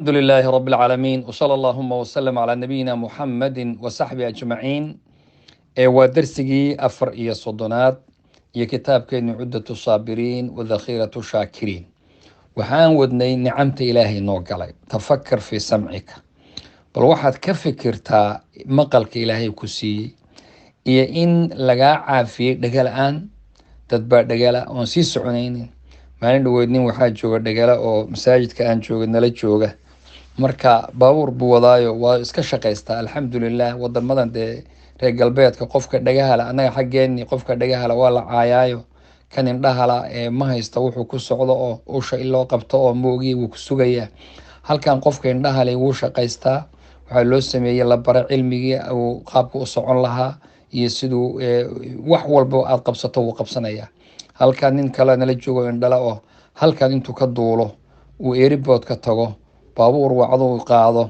الحمد لله رب العالمين وصلى اللهم وسلم على نبينا محمد وصحبه أجمعين ودرسي أفر إيا صدنات إيا كتاب كين عدة الصابرين وذخيرة الشاكرين وحان ودني نعمت إلهي نوغالي تفكر في سمعك بل واحد كفكرتا مقلك إلهي كسي إيا إن لغا عافي دقالآن تدبار دقالا ونسي سعونين maalin dhaweydnin waxaa jooga dhagala oo masaajidka aan jooga nala jooga marka baabuur buu wadaayo waa iska shaqaystaa alxamdulilah wadamadan dee reer galbeedka qofka dhagahala annaga xaggeeni qofka dhagahala waa la caayaayo kan indhahala ma haysta wuxuu ku socdo oo usha in loo qabto oo moogii wuu ku sugayaa halkan qofka indhahale wuu shaqaystaa waxaa loo sameeyey la bara cilmigii uu qaabka u socon lahaa iyo siduu wax walba aad qabsato wuu qabsanayaa halkan nin kale nala joogo indhala oo halkan intuu ka duulo uu airport-ka tago baabuur wacdu qaado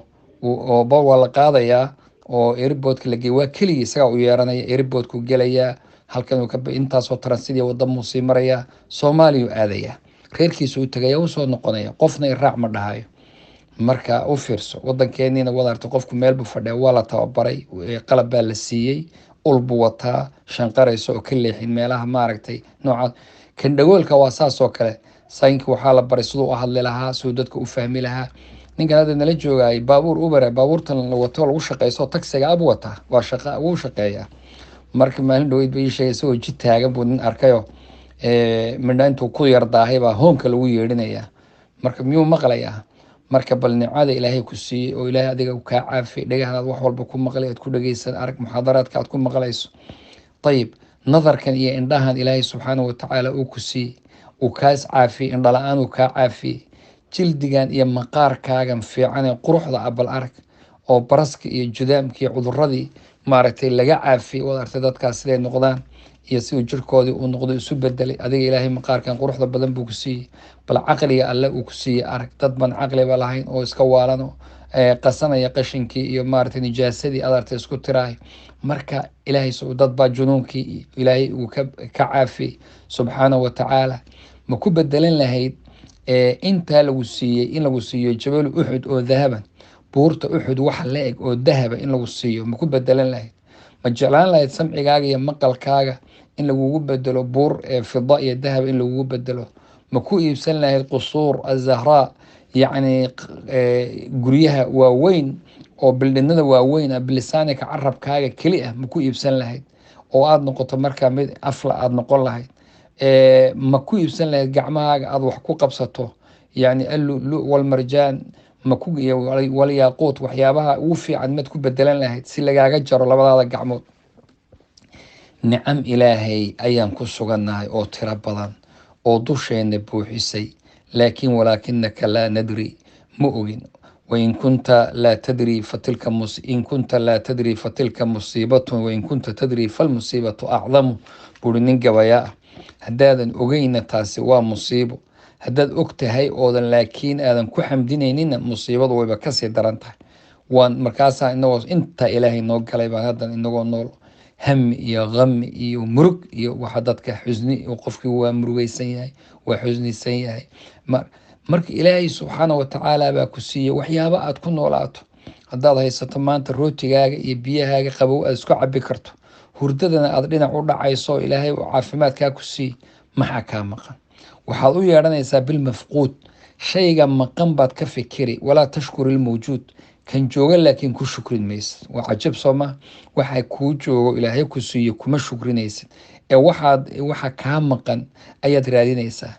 oo waa la qaadayaa oo airport-ka la geeyo waa keligii isagaa u yeeranaya airport-ku gelayaa halkan intaasoo transidii wadamuu sii marayaa soomaaliya aadayaa reerkiisa u tagaya u soo noqonaya qofna iraac ma dhahayo marka u fiirso wadankeeniina wadaarta qofku meelbu fadhiya waa la tababaray qalab baa la siiyey ulbu wataa shanqarayso oo ka leexin meelaha maaragtay noocaas kan dhagoolka waa saas oo kale saynka waxaa la baray siduu u hadli lahaa siduu dadka u fahmi lahaa ninkan hadda nala joogayay baabuur ubera baabuurtan la wato lagu shaqayso taksiga abu wataa waa shaqa wuu shaqeeyaa marka maalin dhaweyd ba ii sheegay isagoo jid taagan buu nin arkayo midha intuu ku yar daahay baa hoonka lagu yeedhinayaa marka miyuu maqlayaa marka bal nimcada ilaahay ku siiyey oo ilaahay adiga kaa caafiyay dhagahanaad wax walba ku maqlay aad ku dhageysan arag muxaadaraadka aad ku maqlayso ayib nadarkan iyo indhahan ilaahay subxaanahu watacaala uu ku siiyey uu kaas caafiyey indhala-aan uu kaa caafiyey jildigan iyo maqaarkaagan fiican ee quruxda abal arag oo baraska iyo judaamka iyo cuduradii maaragtay laga caafiyey waad artay dadkaas siday noqdaan iyo siduu jirkoodii uu noqdo isu bedelay adiga ilaahay maqaarkan quruxda badan buu ku siiyey bal caqliga alle uu ku siiyey arag dad ban caqliba lahayn oo iska waalano qasanaya qashinkii iyo maaragtay nijaasadii aad artay isku tiraay marka ilaahay dad baa junuunkii ilaahay uu ka caafiyey subxaanahu watacaala ma ku bedelan lahayd intaa lagu siiyey in lagu siiyo jabal uxud oo dahaban buurta uxud waxa la eg oo dahaba in lagu siiyo ma ku bedelan lahayd ma jeclaan lahayd samcigaaga iyo maqalkaaga in lagugu bedelo buur fida iyo dahab in lagugu bedelo ma ku iibsan lahayd qusuur azahraa yacni guryaha waaweyn oo bildhinada waaweyn ah bilisaanika carabkaaga keli ah ma ku iibsan lahayd oo aada noqoto markaa mid afla aada noqon lahayd ma ku iibsan lahayd gacmahaaga aada wax ku qabsato yacni allulu walmarjaan walyaaquut waxyaabaha ugu fiican mad ku bedelan lahayd si lagaaga jaro labadaada gacmood nicam ilaahay ayaan ku sugannahay oo tiro badan oo dusheena buuxisay laakiin walaakinaka laa nadri ma ogin wain kunta laa tadri in kunta laa tadri fatilka musiibatun wain kunta tadri falmusiibatu acdamu buuri nin gabayaa ah haddaadan ogeyna taasi waa musiibo haddaad og tahay oodan laakiin aadan ku xamdinaynina musiibadu wayba kasii daran tahay waan markaasaa inagoo intaa ilaahay noo galay baan haddan inagoo nool hami iyo qami iyo murug iyo waxa dadka xusni qofkii waa murugaysan yahay waa xusnisan yahay marka ilaahay subxaana watacaala baa ku siiyey waxyaaba aad ku noolaato haddaad haysato maanta rootigaaga iyo biyahaaga qabow aad isku cabi karto hurdadana aad dhinac u dhacayso ilaahay uu caafimaadkaa ku siiyey maxaa kaa maqan waxaad u yeedhanaysaa bilmafquud shayga maqan baad ka fikiri walaa tashkuri ilmawjuud kan jooga laakiin ku shukrin maysid waa cajab sooma waxa kuu joogo ilaahay ku siiyo kuma shukrinaysid waxa kaa maqan ayaad raadinaysaa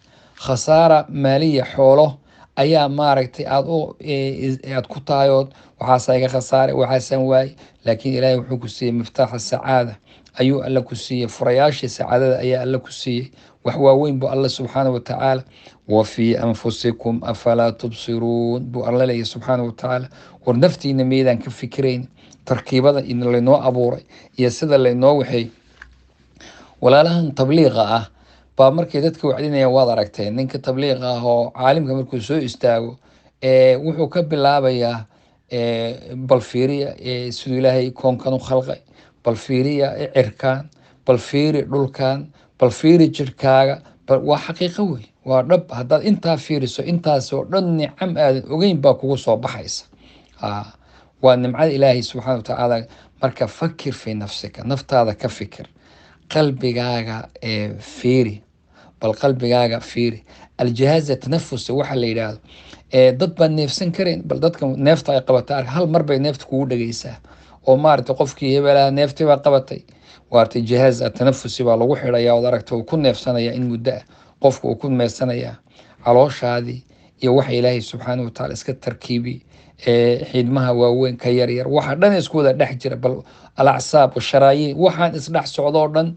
khasaara maaliya xoolo ayaa maaragtay aad ku tahayood waxaasa iga khasaare waxaasan waaye laakiin ilaahay wuxuu ku siiyey miftaaxa sacaada ayuu alla ku siiyey furayaashii sacaadada ayaa alla ku siiyey wax waaweyn buu alla subxaanahu watacaala wa fii anfusikum afalaa tubsiruun buu alla leeyahy subxaanahu watacaala war naftiina meydaan ka fikirayn tarkiibada in laynoo abuuray iyo sida laynoo waxay walaalahan tabliiqa ah baa markay dadka wacdinayaan waad aragteen ninka tabliiqa ah oo caalimka markuu soo istaago wuxuu ka bilaabayaa bal fiiriya siduu ilaahay koonkan u khalqay bal fiiriya cirkaan bal fiiri dhulkan bal fiiri jirkaaga وحقيقة وي ورب هذا أنت فيرسو أنت سو نعم أوجين باكو صباحيس ونعم إلهي سبحانه وتعالى مركب فكر في نفسك نفط هذا كفكر قلبي جاga فيري بل قلبي جاga فيري الجهاز التنفسي waxa la yiraahdo dad baan neefsan karin bal dadka neefta ay qabataa hal mar bay neefta kugu dhageysaa oo maartay qofkii hebelaa neeftii baa qabatay waartay jihaaz التنفسي baa lagu xirayaa oo aragto uu ku neefsanaya in muddo qofku uu ku neefsanaya calooshaadii iyo waxa Ilaahay subxaanahu wa ta'ala iska tarkiibi xidmaha waaweyn ka yar yar waxa dhan isku wada dhex jira bal al-acsaab washaraayin waxaan isdhex socdo dhan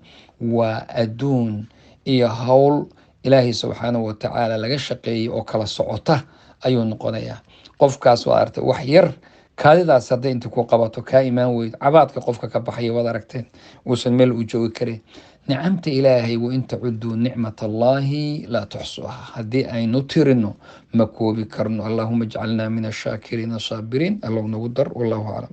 waa adduun iyo hawl Ilaahay subxaanahu wa ta'ala laga shaqeeyay oo kala socota ayuu noqonayaa qofkaas waa artay wax yar kaadidaas hadday inta ku qabato ka imaan weyd cabaadka qofka ka baxay wada aragteen uusan meel u joogi karin nicamta ilaahay wa inta cudu nicmatallahi la tuxsuha haddii aynu tirino ma koobi karno allahuma ijcalna min ashakiriin asaabirin allow nagu dar wallahu aclam